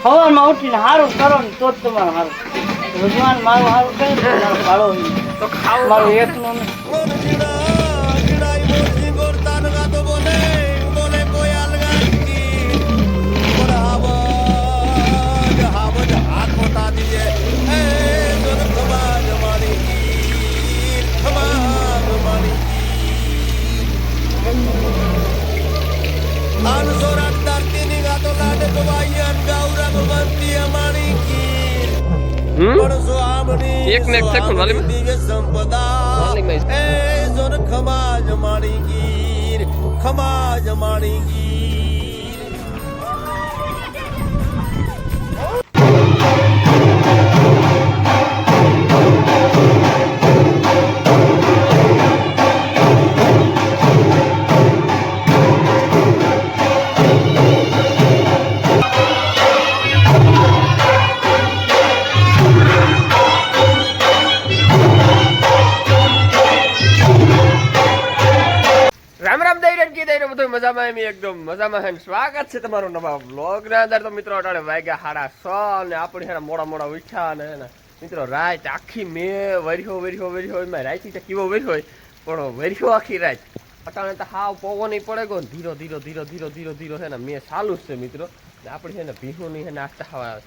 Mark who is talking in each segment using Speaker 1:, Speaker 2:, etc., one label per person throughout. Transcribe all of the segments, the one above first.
Speaker 1: સવારમાં ઉઠીને સારું કરો ને તો જ તમારું સારું. ભગવાન મારું સારું કરે ને મારો ભાડો
Speaker 2: તો ખાવું
Speaker 1: મારું એકનું
Speaker 2: એક ને એક સેકન્ડ વાલી में
Speaker 3: ખમા જમાડી ગીર ખમા જમાડી ગીર
Speaker 2: મજામાં એકદમ મજામાં સ્વાગત છે તમારું નવા વ્લોગ ના અંદર. તો મિત્રો અટાણે વાગ્યા 6:30 ને આપણે મોડા ઉઠ્યા ને મિત્રો રાત આખી મેં વર્યો એમાં રાત કેવો વર્યો હોય પણ વર્યો આખી રાત અટાણે તો હાવ પવન પડે ગયો ધીરો છે ને મેં ચાલુ જ છે મિત્રો. આપણે છે ને ભીહુની છે ને આખા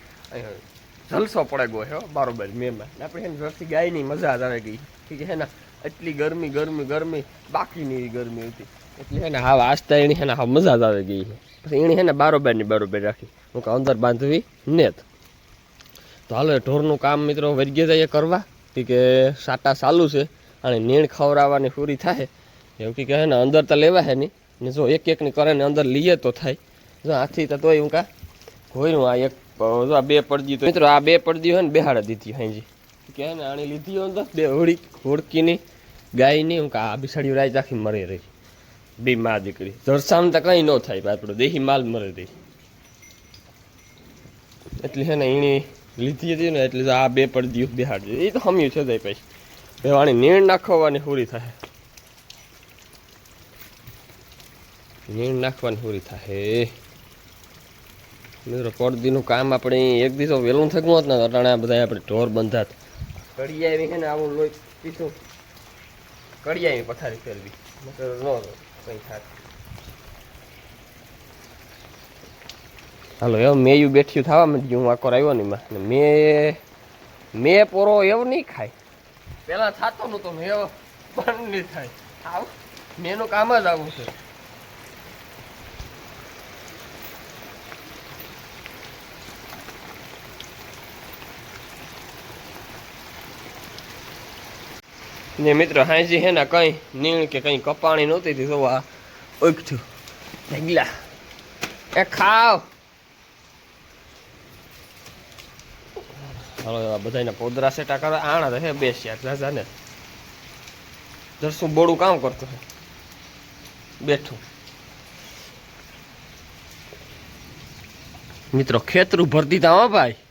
Speaker 2: જલસો પડે ગયો છે બરોબર મેમાં. આપણે છે ને જર્સી ગાયની મજા જ આવી ગઈ કે છે ને એટલી ગરમી બાકીની ગરમી હતી એટલે છે ને હા આસ્તા એની છે ને હા મજા જ આવી ગઈ છે. પછી એની છે ને બરોબર રાખી હું કે અંદર બાંધવી ને તો હાલો ઢોરનું કામ મિત્રો વર્ગી જઈએ કરવા કે સાટા ચાલુ છે અને નીણ ખવડાવવાની પૂરી થાય એવું કે છે ને અંદર તો લેવા છે નહીં ને જો એકની કરે ને અંદર લઈએ તો થાય. જો આથી તો તોય હું કા હોયનું આ એક જો આ બે પડદી તો મિત્રો આ બે પડદી હોય ને બેહાડા દીધી હાજી કે ને આણી લીધી અંદર બે હોડકીની ગાયની હું કા આ બિસાડી રાજ આખી મરી રહી બે માં દીકરી જરસામ તો કઈ ન થાય આપણો દેહી માલ મરે દે એટલે છે ને એની લીધી હતી ને એટલે આ બે પડદી બેહાડી એ તો હમ્યું છે જાય પછી વાણી નીણ નાખવાની પૂરી થાય મિત્રો પડદીનું કામ આપણે એક દિવસ વહેલું થતું હોત ને અટાણે બધા આપણે ઢોર બંધાત કડી આવી છે ને આવું લોહી પીશું કડી આવી પથારી ફેરવી કઈ થાય. હાલો એવું મેયું બેઠ્યું થવા માંડ્યું હું આકોર આવ્યો ને મેં પોરો એવું નહીં ખાય પેલા થતો નહોતો મેં એવો પણ નહીં થાય આવું મેનું કામ જ આવું છે. ને મિત્રો હાજી હે ને કઈ નીણ કે કઈ કપાણી નહોતી તો આ ઓખતું ઢગલા એ ખાવ હાલો બધાના પોદરા સેટા કરે આણા રહે બેસ્યા રાજા ને દરસું બોડું કામ કરતું હે બેઠું મિત્રો ખેતરું ભરતી તા હો ભાઈ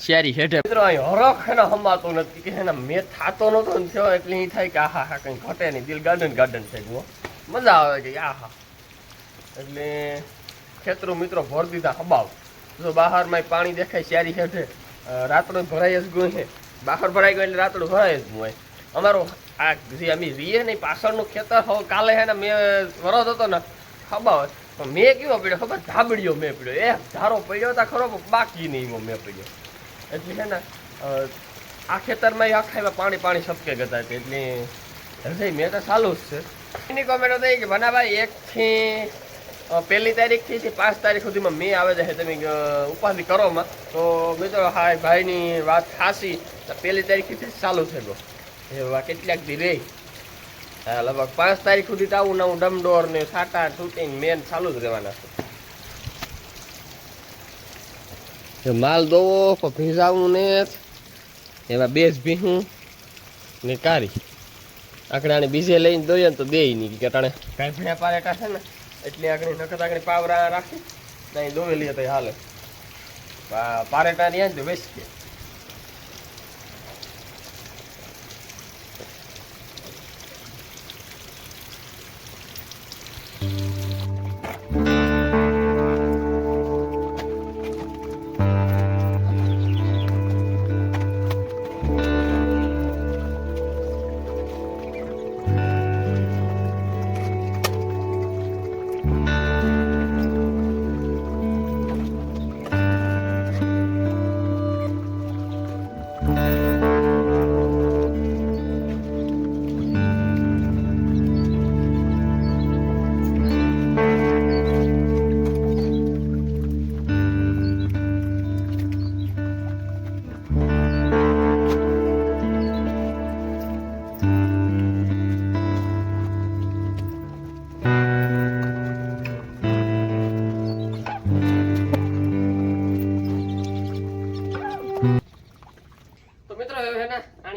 Speaker 2: શેરી હેઠે મિત્રો અહીં હરખ એને હમાતો નથી કે એને મેં થાતો નતો ને થયો એટલે એ થાય કે આહા હા કંઈ ઘટે નહીં દિલ ગાર્ડન થઈ ગયું મજા આવે કે આહા એટલે ખેતરું મિત્રો ભર દીધા હબાવ જો બહારમાં પાણી દેખાય શેરી હેઠે રાતડું ભરાઈ જ ગયું છે બહાર ભરાઈ ગયું એટલે રાતડું ભરાઈ જ ગયું હોય અમારું આ જે અમે રીએ ને પાછળનું ખેતર કાલે છે ને મેં વરસ હતો ને હબાવ તો મેં કેવો પડ્યો ખબર ધાબડીઓ મેં પડ્યો એક ધારો પડ્યો હતા ખરો બાકી નહીં એવો મેં પડ્યો એટલે છે ને આ ખેતરમાં આખા પાણી સપકે ગયા હતા એટલે હજી મેં તો ચાલુ જ છે. એની કોમેન્ટો થઈ કે ભનાભાઈ 1 થી 1 તારીખથી 5 તારીખ સુધીમાં મેં આવે છે તમે ઉપાધિ કરોમાં તો મિત્રો હા ભાઈની વાત ખાસી 1 તારીખથી ચાલુ થઈ ગયો એવા કેટલાક દી રહી હા લગભગ 5 તારીખ સુધી તો આવું નવું ડમડોર ને સાટા તૂટીને મેન ચાલુ જ રહેવાના છે. માલ દોવો ભીંજાવું ને એવા બેસ ભીહું ને કારી આકડાને બીજે લઈને દોઈએ ને તો દે નહીં કે અટાણે કાંઈ પારેટા છે ને એટલે આગળ નખત આગળ પાવરા રાખી નહીં દોવે લઈએ તો હાલે પારેટા ની તો વેચીએ.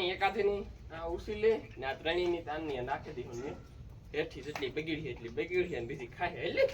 Speaker 2: પાણી એકાદીની આ ઉસી લે ને આ ત્રણેયની તાનની નાખી દીધું ને હેઠી જેટલી બગીડી એટલી બગીડી અને બીજી ખાય એટલે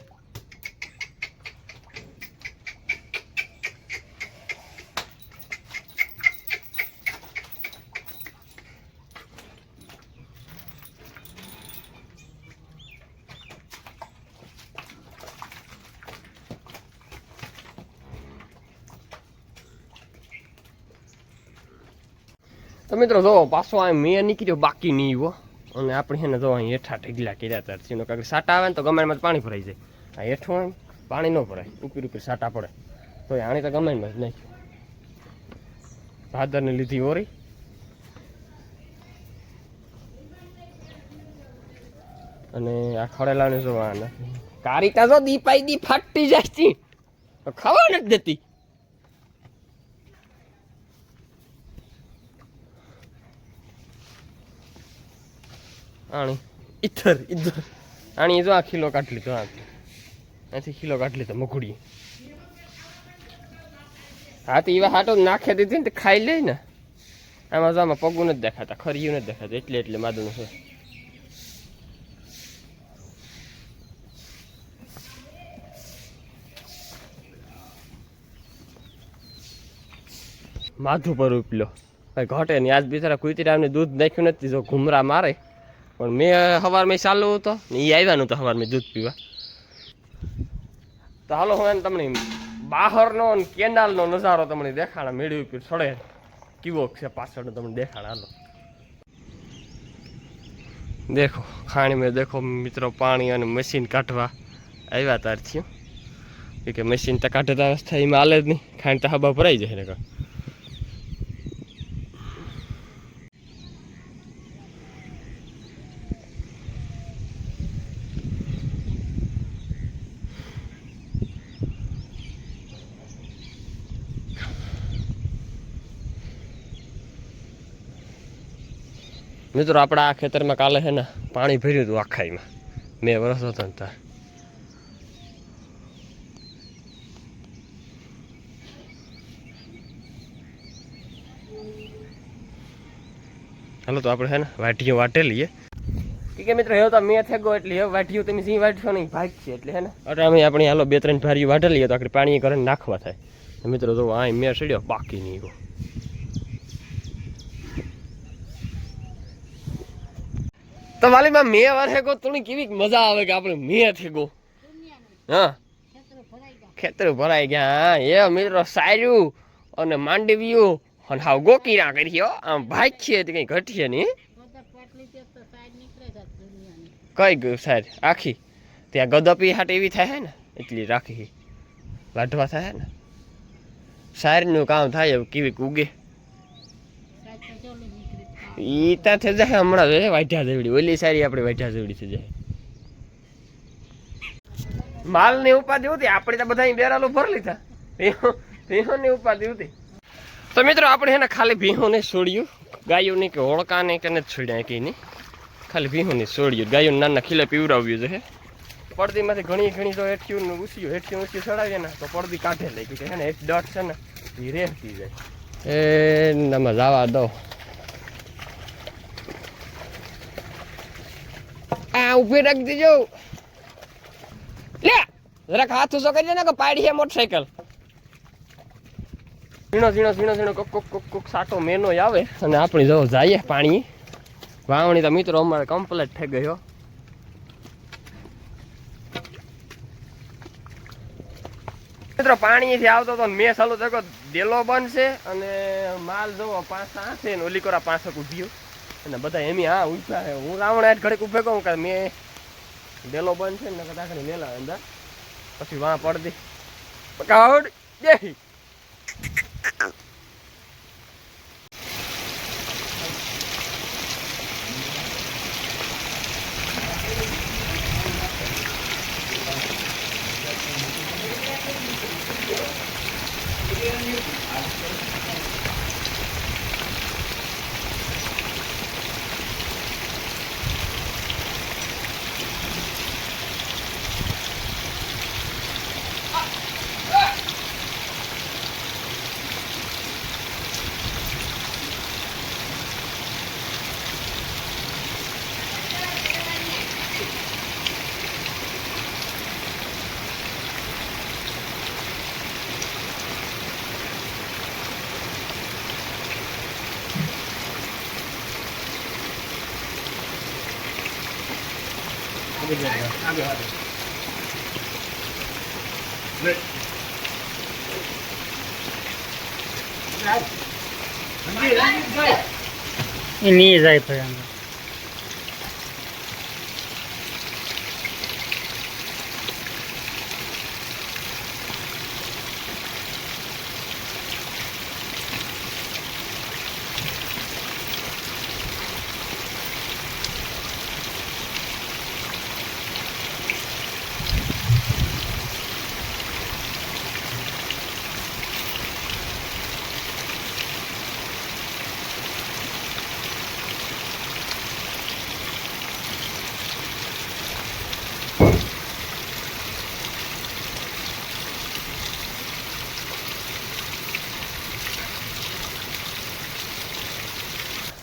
Speaker 2: તો મિત્રો જો પાછો આ મેં નીકળ્યો બાકી નહીં હો અને આપણે છે ને જો અહીં હેઠા ઢગલા કર્યા હતા સીનો કાંઈક સાટા આવે ને તો ગમે પાણી ભરાઈ જાય આ હેઠું હોય પાણી ન ભરાય ઉપર સાટા પડે તો આણી તો ગમે જ નાખ્યું ભાદરને લીધી ઓરી અને આ ખડેલાને જો આ કારીતા જો દીપાઈ દી ફાટી જાય છે ખાવા નથી દેતી આણી ઇધર આણી જો આ કિલો કાઢ લીધો અહીંથી કિલો કાઢ લીધો મકુડી હા તો એવા હાટો નાખી દીધી ને તો ખાઈ લે ને આમાં જો આમાં પગું નથી દેખાતા ખરીયું નથી દેખાતું એટલે માદું છે માથું પર ઉપલો ભાઈ ઘટે નહીં આજ બિચારા કુતરાને દૂધ નાખ્યું નથી જો ઘુમરા મારે પણ મેં સવારમાં ચાલુ હતો ને એ આવ્યા નહોતો સવારમાં દૂધ પીવા તો હાલો હું તમને બહારનો અને કેનાલનો નજારો તમને દેખાડા મેળવી ઉપર છોડે કેવો છે પાછળનો તમને દેખાડા હાલો દેખો ખાણી મેં દેખો મિત્રો પાણી અને મશીન કાઢવા આવ્યા તાર થયું કે મશીન તો કાઢતા અવસ્થા એમાં હાલે જ નહીં ખાંડ તો હબા ભરાઈ જાય ને મિત્રો આપણા આ ખેતરમાં કાલે છે ને પાણી ભર્યું હતું આખાઈમાં મેં વરસ હતો ને ત્યાં હાલો તો આપણે છે ને વાટીઓ વાટે લઈએ કે મિત્રો હવે તો મેં થેગો એટલે હવે વાટીઓ તમે સિંહ વાટશો નહીં ભાગ છે એટલે છે ને એટલે અમે આપણે હાલો 2-3 ભારીઓ વાટે લઈએ તો આપણે પાણી કરીને નાખવા થાય મિત્રો જો આ મેં સડ્યો બાકી નહીં ગયો તો વાલીમાં મેં વારેગો થોડી કેવી મજા આવે કે આપણે મેં થેગો હા ખેતર ભરાઈ ગયા એ મિત્રો સાર્યું અને માંડવ્યું અને હાવ ગોકીરા કરી આમ ભાગ છે કઈ ઘટીએ નહીં કઈ ગયું સાર આખી ત્યાં ગદપી હાટ એવી થાય ને એટલી રાખી વાઢવા થાય ને સારનું કામ થાય કેવી ઉગે ઈ ત્યાં થઈ જાય હમણાં વાઢ્યા જેવડી ઓલી સારી આપણે વાઢ્યા જેવડી થઈ જાય માલ ની ઉપાધિ હતી આપણે તો બધા બેરાલો ભર લીધા ભીહો ની ઉપાધિ હતી તો મિત્રો આપણે એને ખાલી ભીહો ને છોડ્યું ગાયો ની કે હોળકા ને કે નથી છોડ્યા કઈ નહીં ખાલી ભીહો ને છોડ્યું ગાયો નાના ખીલે પીવડાવ્યું છે પડદીમાંથી ઘણી તો હેઠિયું ઊંચી ચડાવીએ ને તો પડદી કાઢે લઈ કે છે ને એક ડોટ છે ને એ રહેતી જાય એ નમાં જવા દો આ ઉભી રાખી દેજો લે જરાક હાથ ઊંચો કરી દે ને કે પાડી છે મોટરસાઇકલ ઝીણો કોક સાટો મેનો આવે અને આપણે જો જઈએ પાણી વાવણી તો મિત્રો અમારે કમ્પ્લીટ થઈ ગયો મિત્રો પાણીથી આવતો તો મેં ચાલુ થયો ડેલો બંધ છે અને માલ જોવો 5 છે ને ઓલી કોરા 5 ઉભ્યો અને બધા એમ હા ઉભા છે હું રાવણ આઠ ઘડીક ઉભે કહું કે મેં ડેલો બંધ છે ને કદાચ મેલા અંદર પછી વાં પડદી કાવડ દેહી
Speaker 1: એની જાય પછી અંદર.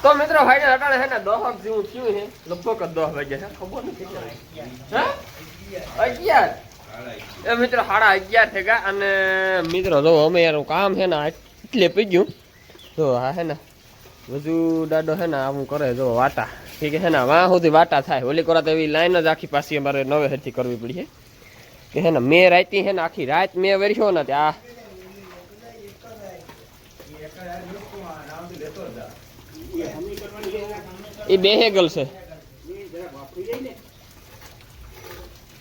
Speaker 2: તો મિત્રો ભાઈ ને અટાણે છે ને 10 જેવું થયું છે, લગભગ 10 વાગ્યા છે, ખબર નથી હે 11 એ મિત્રો 11:30 થઈ ગયા. અને મિત્રો જો અમે યાર કામ છે ને એટલે પી ગયું. જો હા છે ને વધુ દાડો છે ને આવું કરે જો વાટા ઠીક છે ને વાં સુધી વાટા થાય. ઓલી કરા તો એવી લાઈન જ આખી પાછી અમારે નવેસરથી કરવી પડી છે કે છે ને મેં રાતી છે ને આખી રાત મેં વર્યો ને ત્યાં એ બે હેગલ છે.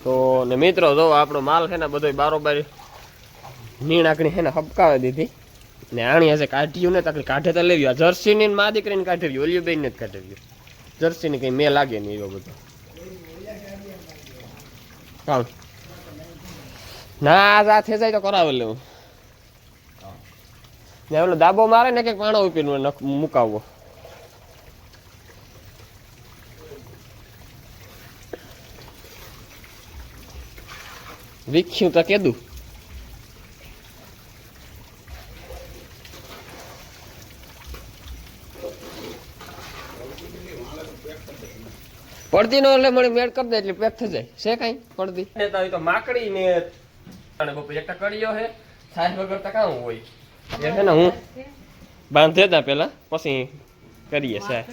Speaker 2: તો ને મિત્રો જો આપણો માલ છે ને બધો બારોબાર નીણાકણી છે ને હબકાવી દીધી ને આણી હશે કાઢ્યું ને તકલી કાઢે તો લેવી. જર્સી ની મા દીકરીને કાઢવી, ઓલિયો બેન ને જ કાઢવી. જર્સી ની કઈ મેં લાગે નહીં એવો બધો કામ ના સાથે જાય તો કરાવે લેવું ને ઓલો દાબો મારે ને કે પાણો ઉપીને મુકાવવો. વિખ્યું તો કીધું પડતી નો એટલે મને મેળ કરી દે એટલે પેક થઈ જાય છે કઈ પડતી તો માકડી ને એક કડીયો હે છાશ વગર તો કામ હોય એ છે ને હું બાંધે તા પેલા પછી કરીએ સાહેબ.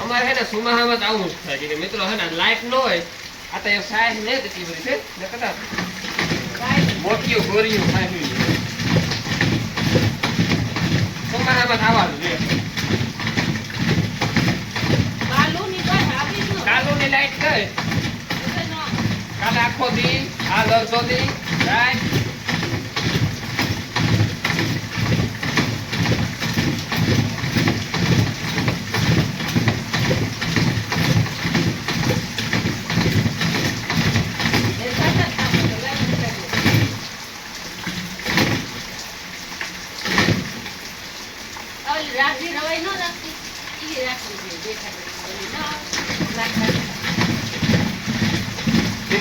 Speaker 2: અમારે હે ને સુમાહામાં આવું જ થાય કે મિત્રો હે ને લાઈટ ન હોય આ તો સાઈઝ ને એટલી બધી છે ને કદાચ મોટીઓ ગોરીઓ ખાઈ સુમાહામાં આવવાનું છે. કાલુની લાઈટ ગઈ કાલે આખો દી આ દરસો દી રાઈટ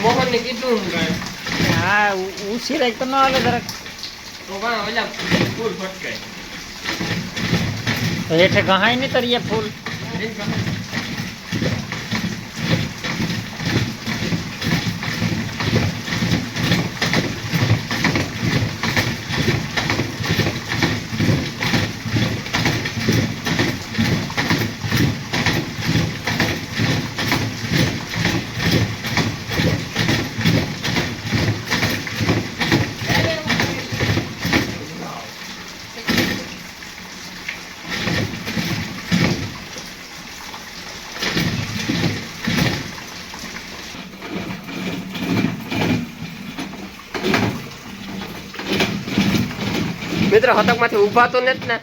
Speaker 2: મોહન ને કીધું
Speaker 1: હા ઉછી રાખ તો ન હાલે જરાક
Speaker 2: તો ઓલા ફૂલ ફટકાય
Speaker 1: તો હેઠે ગહાય નહીં તરીએ ફૂલ.
Speaker 2: મિત્રો હતક માંથી ઉભા તો નથી ને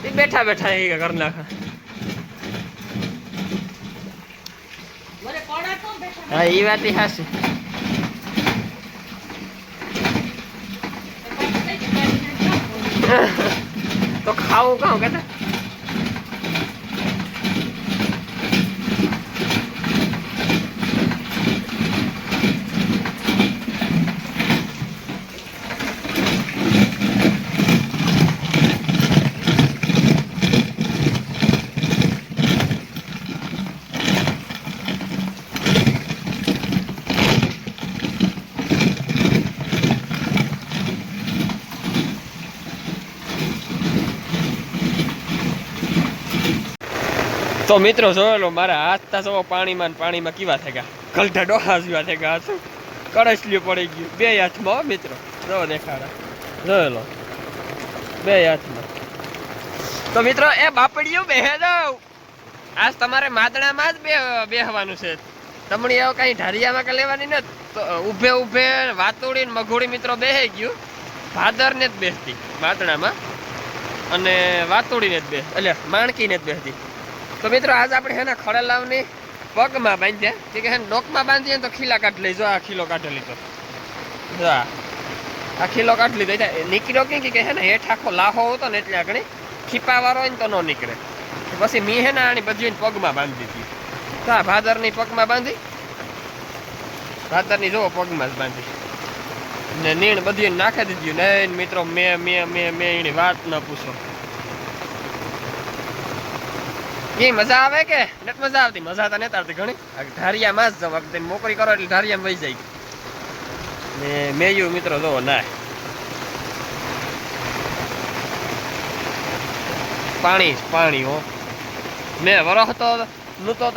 Speaker 2: એ બેઠા બેઠા એ કર નાખા. હા એ વાત હાશે તો ખાવું કાં કેતા તો મિત્રો જોયેલો મારા હાથ તા સવો પાણીમાં કેવા થઈ ગયા, ગલઢા ડોહા જેવા થઈ ગયા. શું કળશલ્યું પડી ગયું બે હાથમાં મિત્રો. જો દેખાડા જોયેલો બે હાથમાં. તો મિત્રો એ બાપડીયું બેહે જાવ. આજ તમારે માદણામાં જ બેહવાનું છે. તમણી એવું કઈ ઢારિયામાં કે લેવાની ને. તો ઉભે ઉભે વાતોડી ને મઘોડી મિત્રો બેહી ગયું. ભાદર ને જ બેસતી માદણામાં અને વાતોડી ને જ બેસ એટલે માણકી ને જ બેસતી. તો મિત્રો આજ આપણે હે ને ખડેલાવની પગમાં બાંધ્યા કે હે ડોકમાં બાંધીએ તો ખીલા કાઢ લઈ. જો આ ખીલો કાઢી લીધો. આ ખીલો કાઢી લીધો. નીકળ્યો કે હે ને હેઠ આખો લાહો હતો ને એટલે આગળ ખીપા વાળો હોય ને તો ન નીકળે. પછી મી હે ને આની બધી પગમાં બાંધી દીધી. તો આ ભાદરની પગમાં બાંધી. ભાદરની જોવો પગમાં જ બાંધી ને નીણ બધી નાખી દીધી. નહીં મિત્રો મેં એની વાત ન પૂછો. એ મજા આવે કે નથી મજા આવતી? મજા તો નથી આવતી ઘણી. ધારિયામાં જ વખતે નોકરી કરો એટલે ધારિયામાં વહી જાય. ને મેયું મિત્રો જોવો ના પાણી હો. મેં વરસતો નૂતો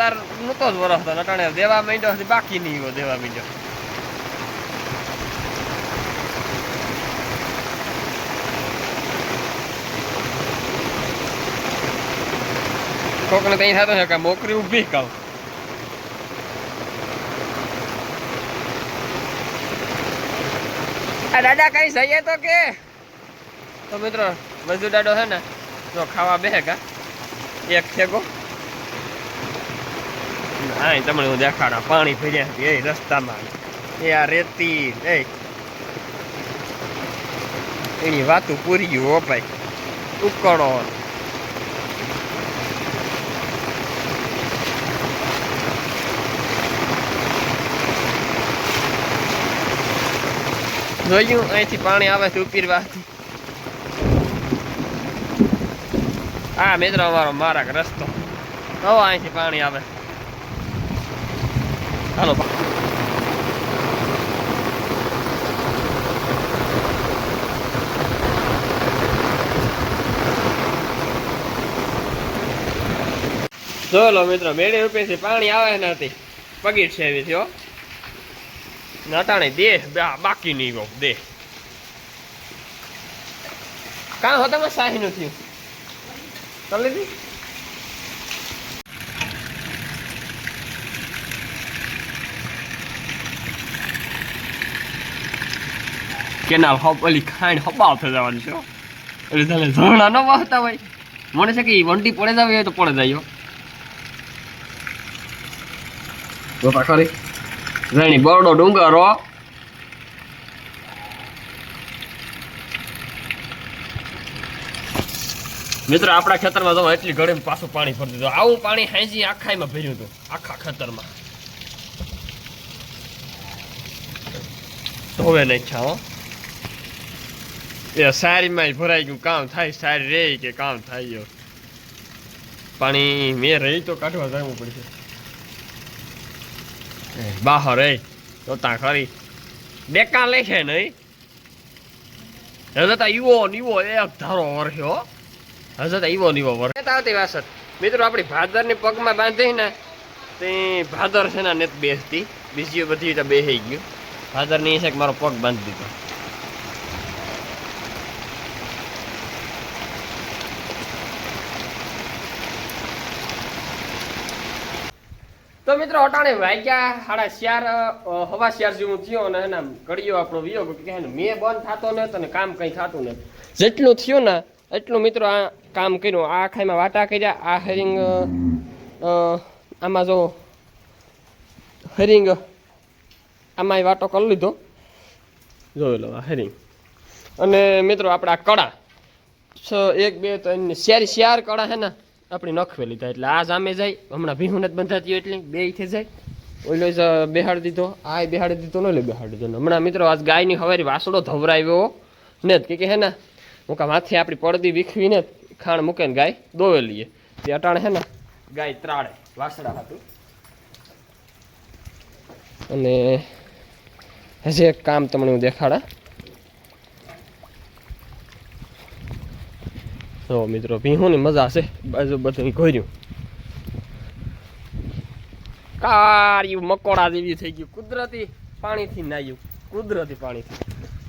Speaker 2: જ વરસતો નટાણે દેવા માંડ્યો બાકી નહીં હો દેવા માંડ્યો. કોકને ત્યાં થતો છે કે મોકરી ઊભી કહું. આ દાદા કઈ જઈએ તો કે. તો મિત્રો વજુ દાડો છે ને જો ખાવા બેહે કા એક થેગો. હા તમને હું દેખાડા પાણી ભર્યા એ રસ્તામાં. એ આ રેતી એની વાતું પૂરી ગયું હો ભાઈ. ઉકળો જોયું અહીંથી પાણી આવે છે ઉપીરવાથી. હા મિત્રો અમારો માર્ગ રસ્તો હવે અહીંથી પાણી આવે. હાલો જોલો મિત્રો મેળી રૂપિયાથી પાણી આવે નથી પગીટ છે એવી થયો નટાણે દેહ બાકી નહીં ગયો દેહ. કાં હો તમે સાહી નું થયું કરી લીધી. કેનાલ હપ ઓલી ખાંડ હબાવ થઈ જવાનું છે એટલે તને ઝરણા ન વાહતા હોય. મને છે કે વંટી પડે જાવ હોય તો પડે જાય. બાપા ખરી રણી બરડો ડુંગરો. મિત્રો આપણા ખેતરમાં તો એટલી ઘડી પાછું પાણી ભરી દીધું. આવું પાણી હાંજી આખામાં ભર્યું હતું આખા ખેતરમાં. ધોવે નહીં છા એ સારીમાં ભરાઈ ગયું. કામ થાય સારી રે કે કામ થાય પાણી મેં રહી તો કાઢવા જવું પડશે. બહાર રે તો ત્યાં ખરી ડેકા લે છે નહીં. હજતા ઈવો એક ધારો વર્યો. હજતા ઈવો વર્યો આવતી વાસત. મિત્રો આપણી ભાદરની પગમાં બાંધી ને તે ભાદર છે ને નથી બેસતી. બીજી બધી તો બેસી ગયું. ભાદરની છે કે મારો પગ બાંધી દીધો. તો મિત્રો અટાણે વાગ્યા 4:30 હવા 4 જેવું થયો ને એના ઘડીયો આપણો વિયોગ કે મેં બંધ થતો ને તને કામ કંઈ થતું ને. જેટલું થયું ને એટલું મિત્રો આ કામ કર્યું. આ ખાઈમાં વાટા કર્યા. આ હરિંગ આમાં જો હરિંગ આમાં વાટો કરી લીધો જોઈ લો આ હરિંગ. અને મિત્રો આપણા કડા 1 2 3 4 કડા હે ને આપણી નખવે લીધા. એટલે આ સામે જાય હમણાં ભીહું નથી બંધાતી એટલે બે થઈ જાય. ઓલો જ બેહાડી દીધો. આ બેહાડી દીધો ને એટલે બેહાડી દીધો. હમણાં મિત્રો આજ ગાયની હવારી વાસડો ધવરાવ્યો ને કે હે ને હું કા માથે આપણી પડદી વીખવીને ખાણ મૂકે ને ગાય દોવે લઈએ. તે અટાણે હે ને ગાય ત્રાળે વાસડા હતું. અને હજી એક કામ તમને હું દેખાડા. તો મિત્રો ભીહુંની મજા છે બાજુ બધું ઘોર્યું કાળિયું મકોડા જેવી થઈ ગયું, કુદરતી પાણીથી નાયું, કુદરતી પાણીથી.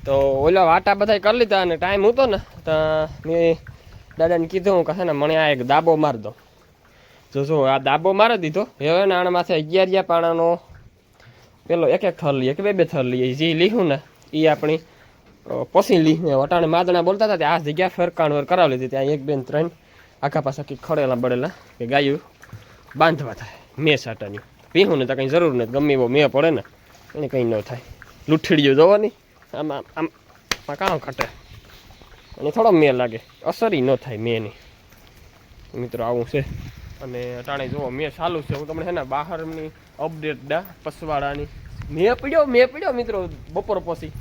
Speaker 2: તો ઓલા વાટા બધા કરી લીધા અને ટાઈમ હતો ને તો મેં દાદાને કીધું કે છે ને મને આ એક દાબો મારી દો. જો આ દાબો મારી દીધો. હવે ને આના માથે 11 પાણાનો પેલો એક થર લઈએ કે બે થર લઈએ, જે લીધું ને એ આપણી પછી લીધું. વટાણે માદણા બોલતા હતા ત્યાં આ જગ્યા ફેરકાણ કરાવી લીધી. ત્યાં 1 2 3 આખા પાછા કંઈક ખડેલા બળેલા કે ગાયું બાંધવા થાય મેં સાટાની. પીવું ને તો કંઈ જરૂર નથી, ગમે એવો મેં પડે ને એને કંઈ ન થાય. લૂંઠીડીઓ જોવાની આમાં આમ કામ ખટે અને થોડો મેં લાગે, અસરી ન થાય મેંની. મિત્રો આવું છે. અને અટાણે જુઓ મેં ચાલુ છે. હું તમને છે ને બહારની અપડેટ પસવાડાની મેં પડ્યો મિત્રો બપોર પછી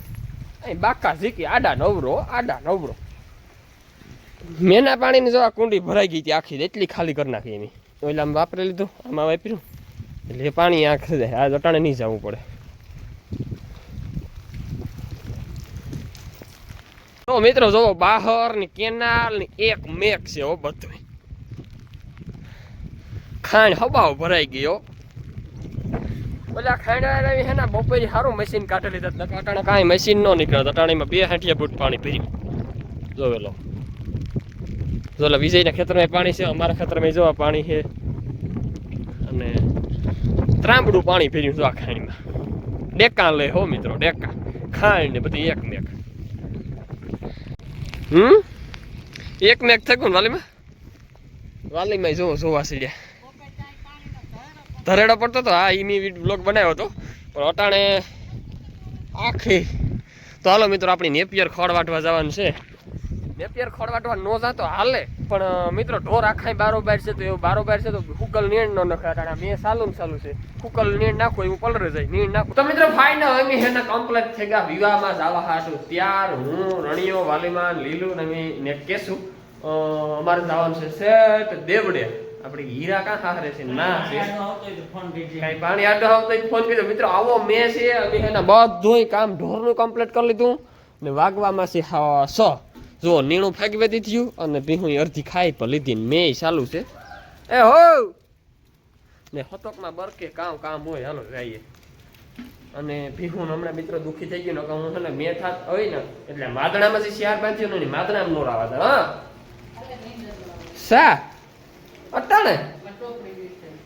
Speaker 2: અહીં બાકા ઝીકી આડા નવરો મેના પાણીની જો આ કુંડી ભરાઈ ગઈ હતી આખી, એટલી ખાલી કરી નાખી એની. એટલે આમ વાપરી લીધું, આમાં વાપર્યું એટલે પાણી આંખ જાય. આ અટાણે નહીં જવું પડે. તો મિત્રો જોવો બહારની કેનાલની એક મેક છે હો, બધું ખાંડ હબાવ ભરાઈ ગયો. ઓલા ખાંડ હે ને બપોરે સારું મશીન કાઢી લીધા. અટાણે કાંઈ મશીન ન નીકળે. અટાણીમાં 2 હાંઠિયા ફૂટ પાણી ભર્યું. જોવેલો જોલા વિજયના ખેતરમાં પાણી છે, અમારા ખેતરમાં જોવા પાણી છે. અને ત્રાંબડું પાણી ભર્યું જો આ ખાંડમાં. ડેકા લે હો મિત્રો, ડેકા ખાંડ ને બધી એક મેક. એક મેક થયું ને વાલીમાં જોવા સીડ્યા ધરેડો પડતો હતો. હા એ મેં બ્લોગ બનાવ્યો હતો પણ અટાણે આખી. તો હાલો મિત્રો આપણી નેપિયર ખડ વાટવા જવાનું છે. નેપિયર ખડ વાટવા ન જાતો હાલે પણ મિત્રો ઢોર આખાય બારોબાર છે. તો એવું બારોબાર છે તો હુકલ નીણ ન નખાય. અટાણે મેં ચાલુ છે હુકલ નીણ નાખો એવું પલરે જાય નીણ નાખો. તો મિત્રો ફાઇનલ અમે હેને કમ્પ્લીટ થઈ ગયા વિવાહમાં જવા હાટું ત્યાર. હું રણિયો વાલીમાન લીલું ને કેશું અમારે જવાનું છે સેટ દેવડે. આપડી હીરા કાં હારે છે ના છે કઈ પાણી આડો આવતો ફોન કર્યો. મિત્રો આવો મેં છે અમે એના બધું કામ ઢોરનું કમ્પ્લીટ કરી લીધું ને વાગવામાં છે 6. જો નીણું ફાગવેતી થયું અને ભીહું અડધી ખાઈ પર લીધી ને મેં ચાલુ છે. એ હો ને હતોકમાં બરકે કામ હોય હાલો જઈએ. અને ભીહું હમણાં મિત્રો દુઃખી થઈ ગયું ને હું છે ને મેં થાત હોય ને એટલે માદણામાં જે શિયાર બાંધ્યો ને માદણામાં નો રાવા દે. હા સા અટાણે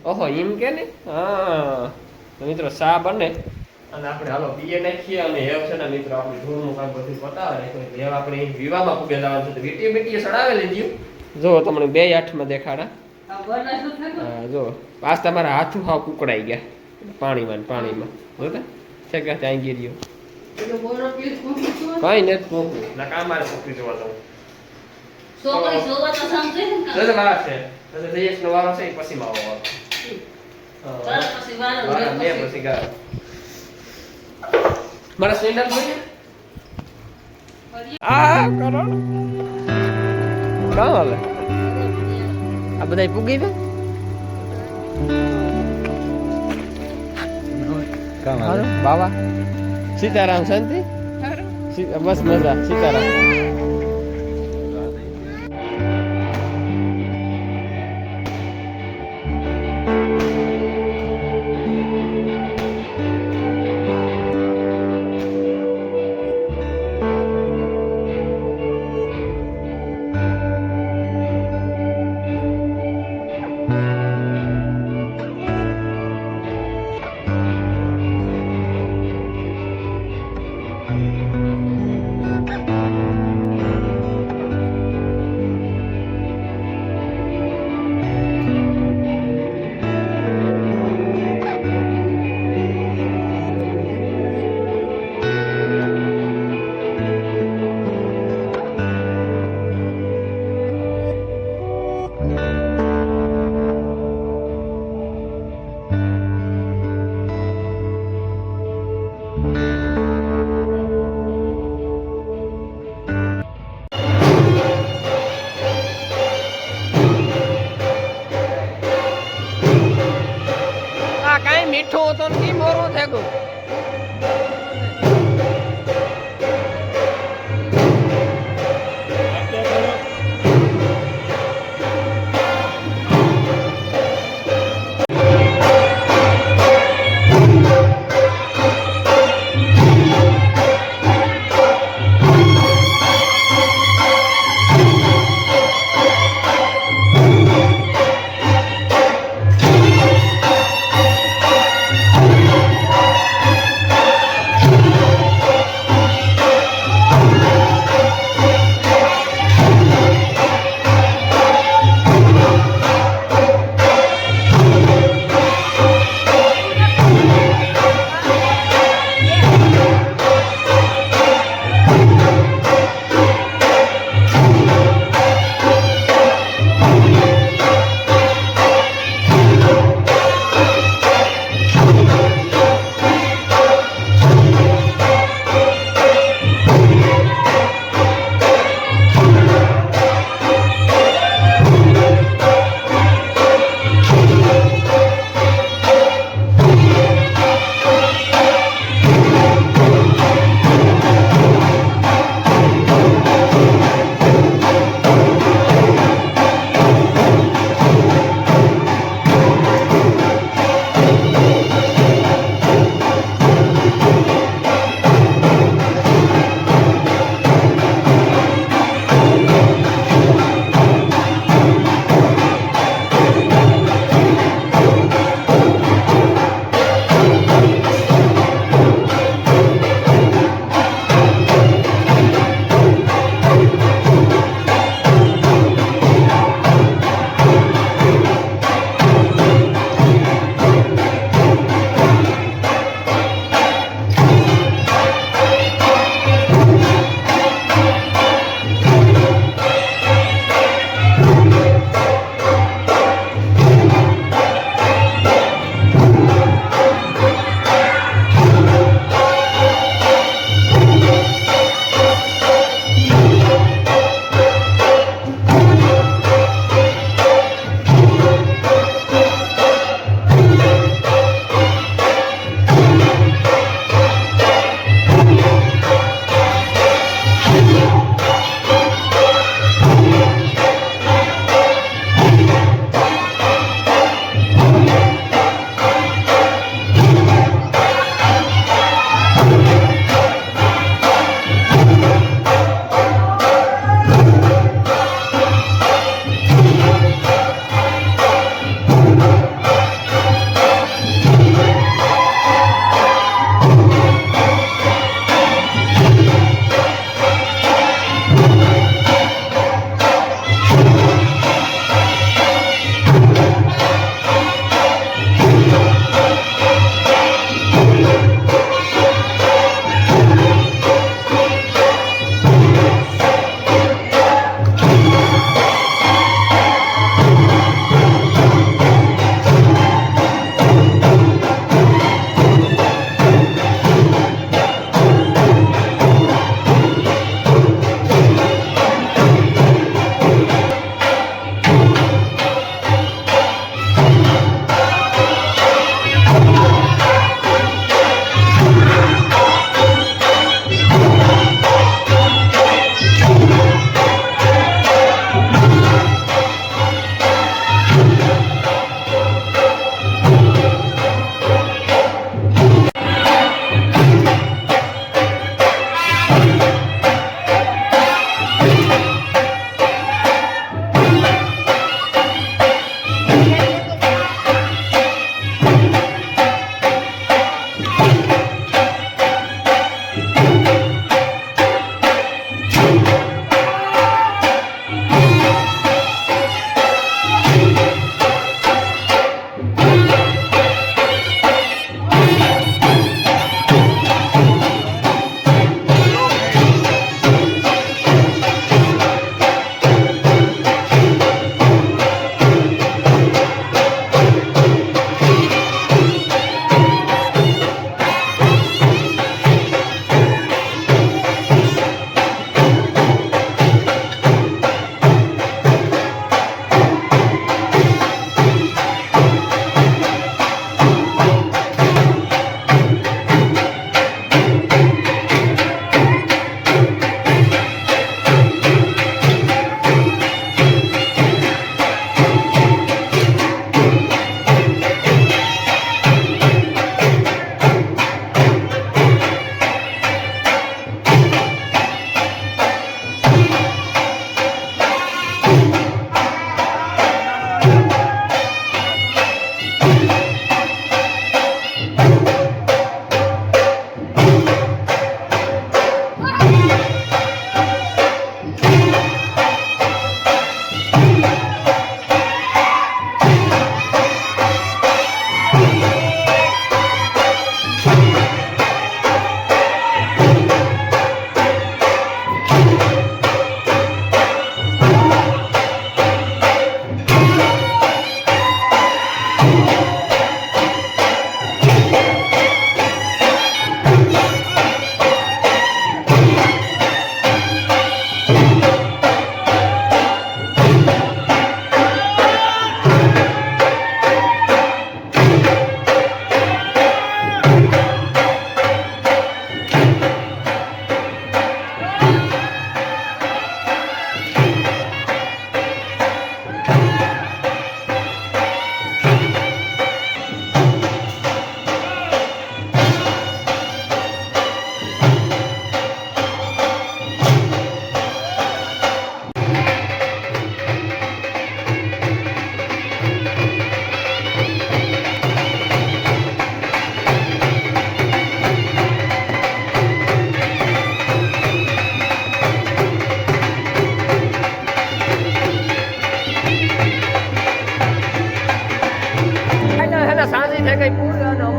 Speaker 2: ઓહો એમ કે ને. હા મિત્રો સા બને અને આપણે હાલો પીએ નાખીએ. અને હેવ છે ને મિત્રો આપણે ઢોરનું કામ બધું પતાવે નાખ્યું. હેવ આપણે વિવાહમાં પૂગે જવાનું છે. વીટીએ સડાવેલી દઉં. જો તમને 2 આઠમાં દેખાડા. હા જો પાસ તમારા હાથું હાવ કુકડાઈ ગયા પાણીમાં જોતા છે કે ત્યાં ગીર્યો કઈ નથી ના કામ મારે છોકરી જોવા જવું. વાત છે જયેશ નો વારો છે પછી માવો પછી ગયા મારા સ્ટેન્ડઅપ જોઈએ. આ કરો કામ હાલે આ બધા પૂગી દે કામ હાલે બાબા. સીતારામ શાંતિ બસ મજા. સીતારામ.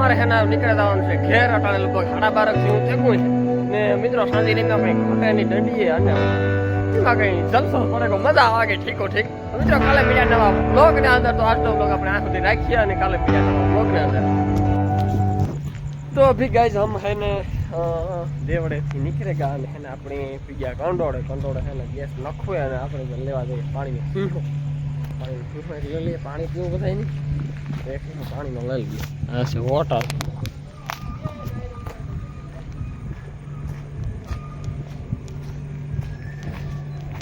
Speaker 2: સવારે હેના નીકળે જવાનું છે ઘેર અટાણે લગભગ 12:30 જેવું થયું છે ને મિત્રો સાંજે રેમ્યા કઈ ખોટાની દંડીએ અને એમાં કઈ જલસો પડે મજા આવે ઠીકો ઠીક મિત્રો કાલે બીજા નવા બ્લોગ ને અંદર તો આજનો બ્લોગ આપણે આ સુધી રાખીએ અને કાલે બીજા નવા બ્લોગ ને અંદર તો અભી ગાઈઝ હમ હે ને દેવડે થી નીકળેગા અને હે ને આપણે પીગ્યા કંડોળે હે ને ગેસ નખવે અને આપણે લેવા જઈએ પાણીનો પીવો પાણી લઈ લઈએ પાણી પીવું બધાય નહીં પાણીનો લઈ લઈએ આ છે વોટર